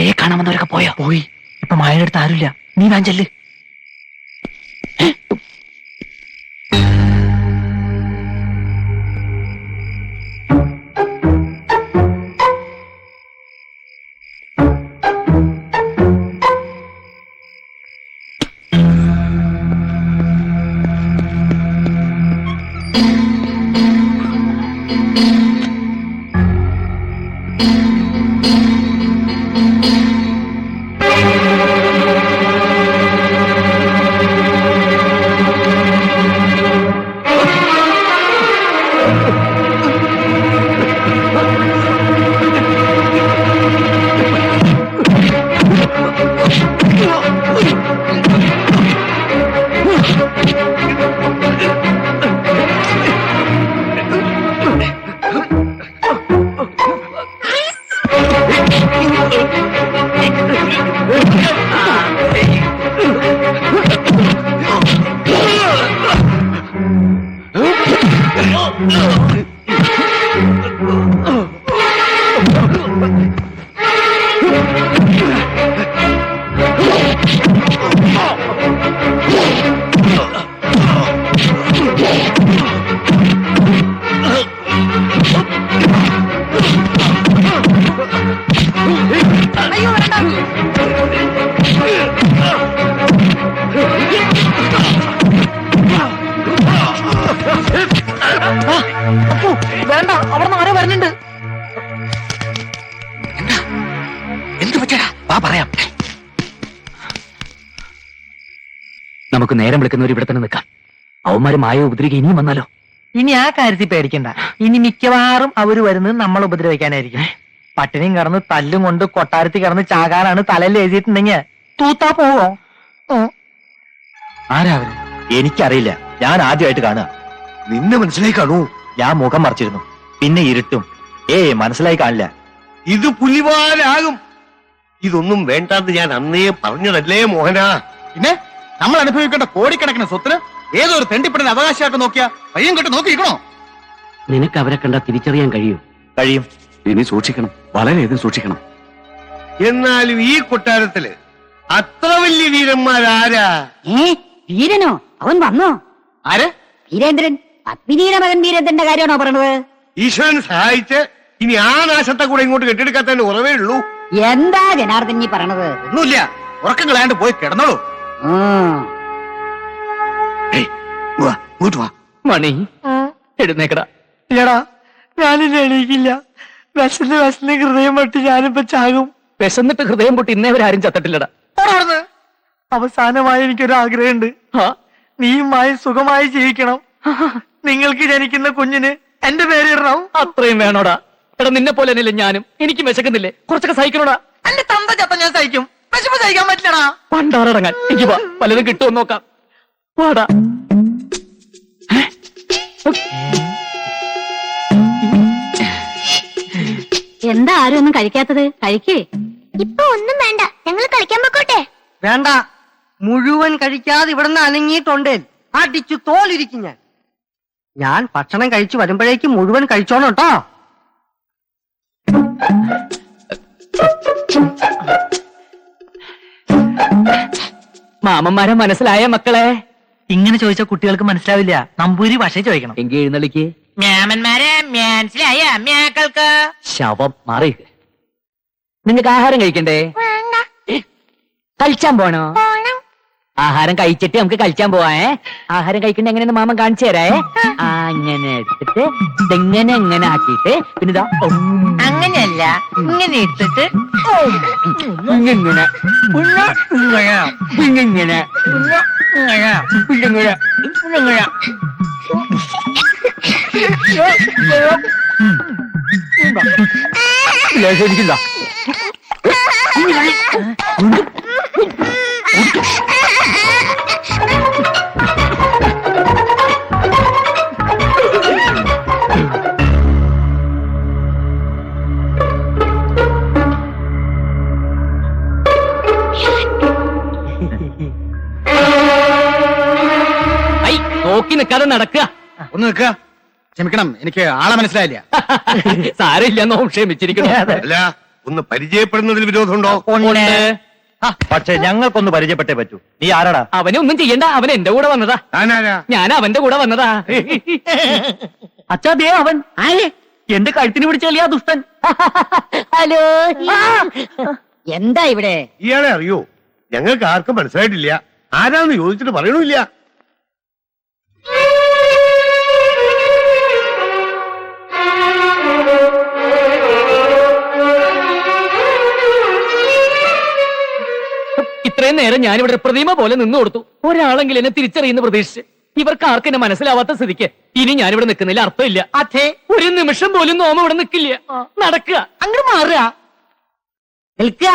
മായയെ കാണാമെന്നവരൊക്കെ പോയോ? പോയി. ഇപ്പൊ മായയുടെ അടുത്ത് ആരുമില്ല. നീ വാഞ്ചല്. വേണ്ട, അവിടെ നിന്ന് ആരോ വരുന്നുണ്ട്. എന്ത് പറ്റിയടാ? വാ പറയാം. നമുക്ക് നേരം വിളിക്കുന്നവർ ഇവിടെ തന്നെ നിൽക്കാം. അവന്മാര് മായ ഉപദ്രവിക്കുക ഇനിയും വന്നാലോ? ഇനി ആ കാര്യത്തിൽ പേടിക്കണ്ട. ഇനി മിക്കവാറും അവര് വരുന്നത് നമ്മൾ ഉപദ്രവിക്കാനായിരിക്കും. പട്ടിണിയും കിടന്ന് തല്ലും കൊണ്ട് കൊട്ടാരത്തിൽ കിടന്ന് ചാകാനാണ് തലയിൽ എഴുതിയിട്ടുണ്ടെങ്കിൽ തൂത്താ പോവോ? ആരാ അവര്? എനിക്കറിയില്ല, ഞാൻ ആദ്യമായിട്ട് കാണുക. നിന്നെ മനസ്സിലായി കാണൂ. ഞാൻ മുഖം മറിച്ചിരുന്നു, പിന്നെ ഇരുട്ടും. മനസ്സിലായി കാണില്ല. ഇത് പുലിവാലാകും. ഇതൊന്നും വേണ്ടാന്ന് ഞാൻ അന്നേ പറഞ്ഞതല്ലേ മോഹനാ. പിന്നെ നമ്മൾ അനുഭവിക്കേണ്ട കോടിക്കണക്കിന് സ്വത്തിന് ഏതോ ഒരു തെണ്ടിപ്പണിന് അവകാശമായിട്ട് നോക്കിയാ പയ്യം കെട്ട് നോക്കിയിരിക്കണോ? നിനക്ക് അവരെ കണ്ടാ തിരിച്ചറിയാൻ കഴിയും. ഇനി സൂക്ഷിക്കണം, വളരെയധികം സൂക്ഷിക്കണം. എന്നാലും ഈ കൊട്ടാരത്തില് അത്ര വലിയ വീരന്മാരാരാ? വീരനോ? അവൻ വന്നോ? ആര്? വീരേന്ദ്രൻ. പത്മിനിയുടെ മകൻ വീരേന്ദ്രന്റെ കാര്യമാണോ പറഞ്ഞത്? ഈശ്വരൻ സഹായിച്ച് ഇനി ആ നാശത്തെ കൂടെ ഇങ്ങോട്ട് കെട്ടിയെടുക്കാത്തതിന് കുറവേ ഉള്ളൂ. എന്താ ജനാർദ്ദൻ നീ പറഞ്ഞത്? ഒന്നുമില്ല, ഉറക്കം കളയാണ്ട് പോയി കിടന്നോളൂ. മണി, എഴുന്നേക്കടാ. ഇല്ലടാ, ഞാനില്ല, എണീക്കില്ല. വിശന്ന് ഹൃദയം പൊട്ടി ഞാനിപ്പോ ചാകും. വിശന്നിട്ട് ഹൃദയം പൊട്ടി ഇന്നേവരാരും ചത്തിട്ടില്ലടാ. അവസാനമായി എനിക്കൊരു ആഗ്രഹമുണ്ട്. നീയുമായി സുഖമായി ജീവിക്കണം. നിങ്ങൾക്ക് ജനിക്കുന്ന കുഞ്ഞിന് എന്റെ പേര് ഇടണം. അത്രയും വേണോടാ? എടാ, നിന്നെ പോലെ തന്നെയല്ലേ ഞാനും. എനിക്ക് വിശക്കുന്നില്ലേ? കുറച്ചൊക്കെ സഹിക്കണോടാ. എന്റെ തന്ത ചത്ത ഞാൻ സഹിക്കും, വിശപ്പ് സഹിക്കാൻ പറ്റില്ലടാ. പണ്ടാറടങ്ങാൻ എനിക്ക് വാ, പലതും കിട്ടുമെന്ന് നോക്കാം. വാടാ. എന്താ ആരും ഒന്നും കഴിക്കാത്തത്? കഴിക്കേ. ഇപ്പൊ ഒന്നും വേണ്ട, ഞങ്ങൾ കളിക്കാൻ പൊക്കോട്ടെ. വേണ്ട, മുഴുവൻ കഴിക്കാതെ ഇവിടുന്ന് അനങ്ങിയിട്ടുണ്ടേ അടിച്ചു തോലിരിക്കും ഞാൻ ഭക്ഷണം കഴിച്ചു വരുമ്പോഴേക്ക് മുഴുവൻ കഴിച്ചോണം കേട്ടോ. മാമന്മാരെ മനസ്സിലായ മക്കളെ? ഇങ്ങനെ ചോദിച്ച കുട്ടികൾക്ക് മനസ്സിലാവില്ല. നമ്പൂരി ഭാഷ ചോദിക്കണം. എങ്കിൽ എഴുന്നള്ളിക്ക്. മാമന്മാരെ മനസ്സിലായ മേക്കൾക്ക്. ശവം മാറി. നിങ്ങൾക്ക് ആഹാരം കഴിക്കണ്ടേ? കഴിച്ചാൻ പോണോ? ആഹാരം കഴിച്ചിട്ട് നമുക്ക് കഴിച്ചാൻ പോവാ. ആഹാരം കഴിക്കണ്ട എങ്ങനെയെന്ന് മാമൻ കാണിച്ചു തരേ. അങ്ങനെ എടുത്തിട്ട് ഇതെങ്ങനെ എങ്ങനെ ആക്കിയിട്ട് പിന്നെ ഇതാ അങ്ങനെയല്ല, ഇങ്ങനെ എടുത്തിട്ട് ഇങ്ങനെ ഇങ്ങനെ ശരിക്കില്ല. നോക്കി നിൽക്കാതെ നടക്കുക. ഒന്ന് നിൽക്കുക. ക്ഷമിക്കണം, എനിക്ക് ആളെ മനസ്സിലായില്ല. സാരമില്ല, നോ ക്ഷമിച്ചിരിക്കണം. അല്ല, ഒന്ന് പരിചയപ്പെടുന്നതിൽ വിരോധമുണ്ടോ? ഉണ്ട്. പക്ഷെ ഞങ്ങൾക്കൊന്ന് പരിചയപ്പെട്ടേ പറ്റൂ. നീ ആരാടാ? അവനെ ഒന്നും ചെയ്യണ്ട, അവൻ എന്റെ കൂടെ വന്നതാ. ഞാനാരാ? ഞാൻ അവന്റെ കൂടെ വന്നതാ. അച്ഛാ ദേ അവൻ എന്റെ കഴുത്തിന് പിടിച്ചല്ലേ ആ ദുഷ്ടൻ. ഹലോ. എന്താ ഇവിടെ? ഇയാളെ അറിയോ? ഞങ്ങൾക്ക് ആർക്കും മനസ്സിലായിട്ടില്ല. ആരാന്ന് ചോദിച്ചിട്ട് പറയണില്ല. ഇത്രയും നേരം ഞാനിവിടെ പ്രതിമ പോലെ നിന്നു കൊടുത്തു. ഒരാളെങ്കിലും എന്നെ തിരിച്ചറിയുന്ന പ്രതീക്ഷിച്ച്. ഇവർക്ക് ആർക്കും എന്നെ മനസ്സിലാവാത്ത സ്ഥിതിക്ക് ഇനി ഞാനിവിടെ നിൽക്കുന്നില്ല, അർത്ഥമില്ല. അതെ, ഒരു നിമിഷം പോലും നോമ ഇവിടെ നിൽക്കില്ല. നടക്കുക, അങ്ങോട്ട് മാറുക. നിൽക്കുക.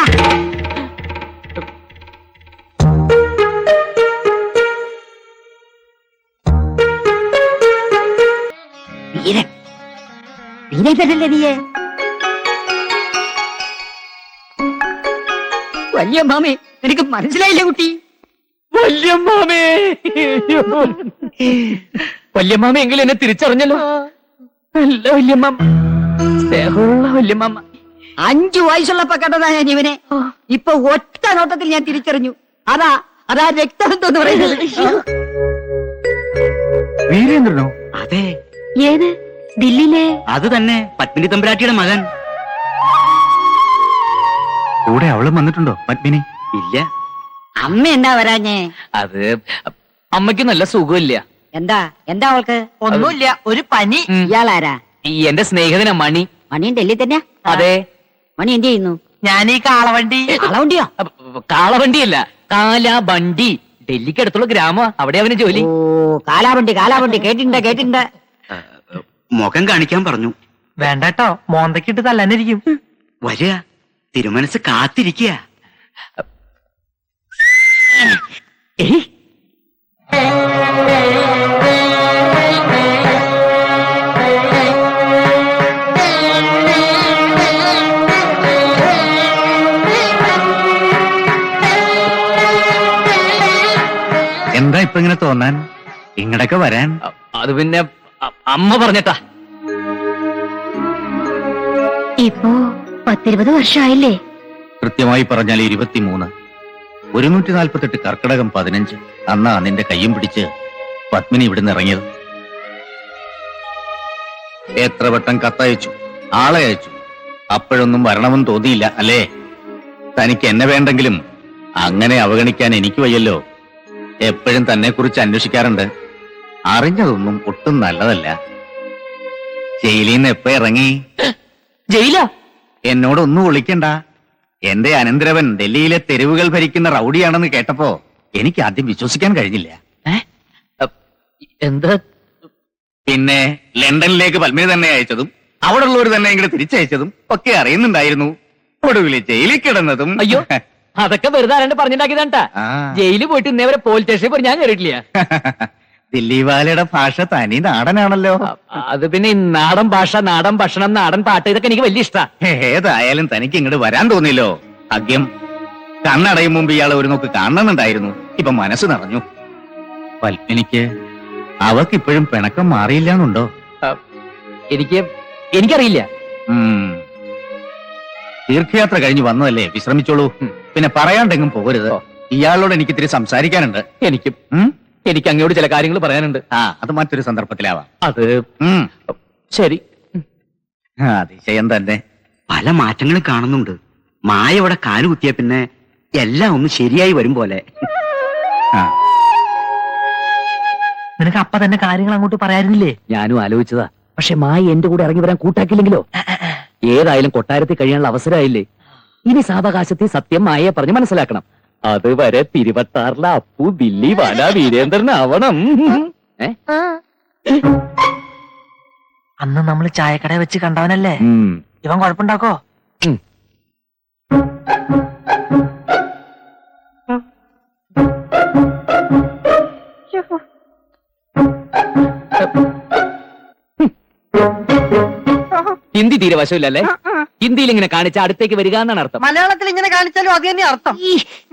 വലിയ മാമേ, എനിക്ക് മനസ്സിലായില്ല കുട്ടി. വല്യമ്മാമേ, വല്യമ്മാമ എങ്കിലും എന്നെ തിരിച്ചറിഞ്ഞല്ലോ. നല്ല വല്യമ്മാമ, സ്നേഹമുള്ള വല്യമ്മാമ. 5 വയസ്സുള്ളപ്പോ കണ്ടതാ ഞാൻ ഇവനെ. ഇപ്പൊ ഒറ്റ നോട്ടത്തിൽ ഞാൻ തിരിച്ചറിഞ്ഞു. അതാ രക്തബന്ധം എന്ന് പറയുന്നത്. വീരേന്ദ്രനോ? അതെ, ഏത്? ദില്ലിയിലെ? അത് തന്നെ, പത്മിനി തമ്പുരാട്ടിയുടെ മകൻ. കൂടെ അവളും വന്നിട്ടുണ്ടോ പത്മിനി? ഇല്ല. അമ്മ എന്താ വരാഞ്ഞേ? അത് അമ്മയ്ക്ക് നല്ല സുഖമില്ല. എന്താ അവൾക്ക്? ഒന്നുമില്ല, ഒരു പനി. ഇയാളാരാ? ഈ എന്റെ സ്നേഹിതനാ മണി. മണിയും ഡൽഹി തന്നെയാ? അതെ. മണി എന്ത് ചെയ്യുന്നു? ഞാൻ ഈ കാളവണ്ടി. അളവണ്ടിയോ? കാളവണ്ടിയല്ല, കാലാബണ്ടി. ഡൽഹിക്ക് അടുത്തുള്ള ഗ്രാമം, അവിടെ അവന് ജോലി. ഓ, കാലാവണ്ടി കേട്ടിട്ടുണ്ട്. മുഖം കാണിക്കാൻ പറഞ്ഞു. വേണ്ടട്ടോ, മോന്തക്കിട്ട് തല്ലാനിരിക്കും. വരിക, തിരുമനസ് കാത്തിരിക്കുക. ഏയ്, എന്താ ഇപ്പൊ ഇങ്ങനെ തോന്നാൻ? ഇങ്ങടൊക്കെ വരാൻ? അത് പിന്നെ അമ്മ പറഞ്ഞിട്ടാ. ഇപ്പോ 10-20 വർഷമായില്ലേ? കൃത്യമായി പറഞ്ഞാൽ 23. 148 കർക്കിടകം 15 അന്നാ നിന്റെ കയ്യും പിടിച്ച് പത്മിനി ഇവിടുന്ന് ഇറങ്ങിയത്. എത്ര വട്ടം കത്തയച്ചു, ആളെ അയച്ചു, അപ്പോഴൊന്നും വരണമെന്ന് തോന്നിയില്ല അല്ലേ? തനിക്ക് എന്നെ വേണ്ടെങ്കിലും അങ്ങനെ അവഗണിക്കാൻ എനിക്ക് വയ്യല്ലോ. എപ്പോഴും തന്നെ കുറിച്ച് അന്വേഷിക്കാറുണ്ട്. അറിഞ്ഞതൊന്നും ഒട്ടും നല്ലതല്ല. ജയിലിൽ നിന്ന് എപ്പോ ഇറങ്ങി? ജയിലാ? എന്നോടൊന്നും വിളിക്കണ്ട. എന്റെ അനന്തരവൻ ഡൽഹിയിലെ തെരുവുകൾ ഭരിക്കുന്ന റൗഡിയാണെന്ന് കേട്ടപ്പോ എനിക്ക് ആദ്യം വിശ്വസിക്കാൻ കഴിഞ്ഞില്ല. എന്താ? പിന്നെ ലണ്ടനിലേക്ക് പത്മിനി തന്നെ അയച്ചതും അവിടെ ഉള്ളവർ തന്നെ ഇങ്ങോട്ട് തിരിച്ചയച്ചതും ഒക്കെ അറിയുന്നുണ്ടായിരുന്നു. ഒടുവിൽ ജയിലിൽ കിടന്നതും. അയ്യോ, അതൊക്കെ വെറുതെ ആരാണ്ട് പറഞ്ഞിട്ടാക്കിയതാണ്ടാ. ആ. ജയിലിൽ പോയിട്ട് ഇന്നേവരെ പോലീസ് സ്റ്റേഷനിൽ പോയി ഞാൻ കയറിയിട്ടില്ല. ദില്ലി വാലയുടെ ഭാഷ തനി നാടനാണല്ലോ. അത് പിന്നെ ഈ നാടൻ ഭാഷ, നാടൻ ഭക്ഷണം, നാടൻ പാട്ട്, ഇതൊക്കെ എനിക്ക് വലിയ ഇഷ്ടാ. ഏതായാലും തനിക്ക് ഇങ്ങോട്ട് വരാൻ തോന്നിയല്ലോ. ഭാഗ്യം. കണ്ണടയും മുമ്പ് ഇയാളെ ഒരു നോക്ക് കാണണമെന്നുണ്ടായിരുന്നു. ഇപ്പൊ മനസ്സ് നിറഞ്ഞു. പത്മിനിക്ക് അവക്കിപ്പോഴും പിണക്കം മാറിയില്ലാന്നുണ്ടോ? എനിക്കറിയില്ല. തീർത്ഥയാത്ര കഴിഞ്ഞ് വന്നതല്ലേ, വിശ്രമിച്ചോളൂ. പിന്നെ പറയാണ്ടെങ്കിലും പോകരുത്. ഇയാളോട് എനിക്ക് ഇത്തിരി സംസാരിക്കാനുണ്ട്. എനിക്ക് അങ്ങോട്ട് ചില കാര്യങ്ങൾ പറയാനുണ്ട്. അത് മറ്റൊരു സന്ദർഭത്തിലാവാം. അത് ശരി. അതിശയം തന്നെ. പല മാറ്റങ്ങളും കാണുന്നുണ്ട്. മായ ഇവിടെ കാലുകുത്തിയ പിന്നെ എല്ലാം ഒന്ന് ശരിയായി വരും പോലെ. നിനക്ക് അപ്പ തന്നെ കാര്യങ്ങൾ അങ്ങോട്ട് പറയാനില്ലേ? ഞാനും ആലോചിച്ചതാ. പക്ഷെ മായ എന്റെ കൂടെ ഇറങ്ങി വരാൻ കൂട്ടാക്കില്ലെങ്കിലോ? ഏതായാലും കൊട്ടാരത്തിൽ കഴിയാനുള്ള അവസരമായില്ലേ. ഇനി സാവകാശത്തിൽ സത്യം മായയെ പറഞ്ഞ് മനസ്സിലാക്കണം. അതുവരെ തിരുവട്ടാറിലെ അപ്പു ദില്ലി വാല വീരേന്ദ്രനാവണം. അന്ന് നമ്മൾ ചായക്കട വെച്ച് കണ്ടവനല്ലേ ഇവൻ? കുഴപ്പമുണ്ടാക്കോ? ഹിന്ദി തീരെ വശമില്ലല്ലേ? ഹിന്ദിയിൽ ഇങ്ങനെ കാണിച്ച അടുത്തേക്ക് വരിക എന്നാണ് അർത്ഥം. മലയാളത്തിൽ ഇങ്ങനെ കാണിച്ചാലും അത് തന്നെ അർത്ഥം.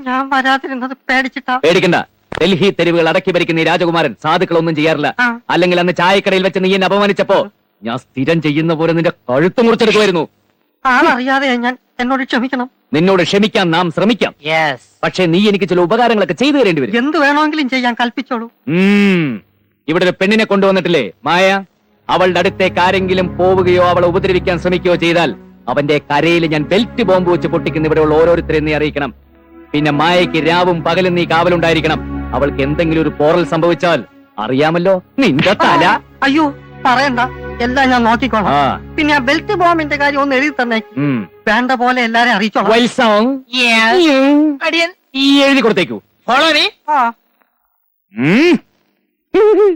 ഞാൻ വരാതിരുന്നത് പേടിച്ചിട്ടാ. പേടിക്കണ്ട. ഡൽഹി തെരുവുകൾ അടക്കി ഭരിക്കുന്ന ഈ രാജകുമാരൻ സാധുക്കളൊന്നും ചെയ്യാറില്ല. അല്ലെങ്കിൽ അന്ന് ചായക്കടയിൽ വെച്ച് നീ എന്നെ അപമാനിച്ചപ്പോ ഞാൻ സ്ഥിരം ചെയ്യുന്ന പോലെ നിന്റെ കഴുത്ത് മുറിച്ചെടുക്കുമായിരുന്നു. ആളറിയാതെ ഞാൻ എന്നോട് ക്ഷമിക്കണം. നിന്നോട് ക്ഷമിക്കാൻ നാം ശ്രമിക്കാം. യെസ്. പക്ഷെ നീ എനിക്ക് ചില ഉപകാരങ്ങളൊക്കെ ചെയ്തു തരേണ്ടി വരും. എന്ത് വേണമെങ്കിലും ചെയ്യാൻ കൽപ്പിച്ചോളൂ. ഇവിടെ ഒരു പെണ്ണിനെ കൊണ്ടുവന്നിട്ടില്ലേ മായ? അവളുടെ അടുത്തേക്ക് ആരെങ്കിലും പോവുകയോ അവളെ ഉപദ്രവിക്കാൻ ശ്രമിക്കുകയോ ചെയ്താൽ അവന്റെ കരയിൽ ഞാൻ ബെൽറ്റ് ബോംബ് വെച്ച് പൊട്ടിക്കുന്ന ഇവിടെയുള്ള ഓരോരുത്തരെയും നീ അറിയിക്കണം. പിന്നെ മായയ്ക്ക് രാവും പകലും നീ കാവലുണ്ടായിരിക്കണം. അവൾക്ക് എന്തെങ്കിലും ഒരു പോറൽ സംഭവിച്ചാൽ അറിയാമല്ലോ നിന്റെ തല. അയ്യോ പറയണ്ട, എല്ലാം ഞാൻ നോക്കിക്കോളാം. ആ. പിന്നെ ആ ബെൽറ്റ് ബോംബിന്റെ കാര്യം ഒന്ന് എഴുതി തന്നെ. വേണ്ട പോലെ എല്ലാരെയും അറിയിച്ചോളാം. വത്സം. അടിയൻ ഈ എഴുതി കൊടുത്തേക്കൂ. ഫോളോ.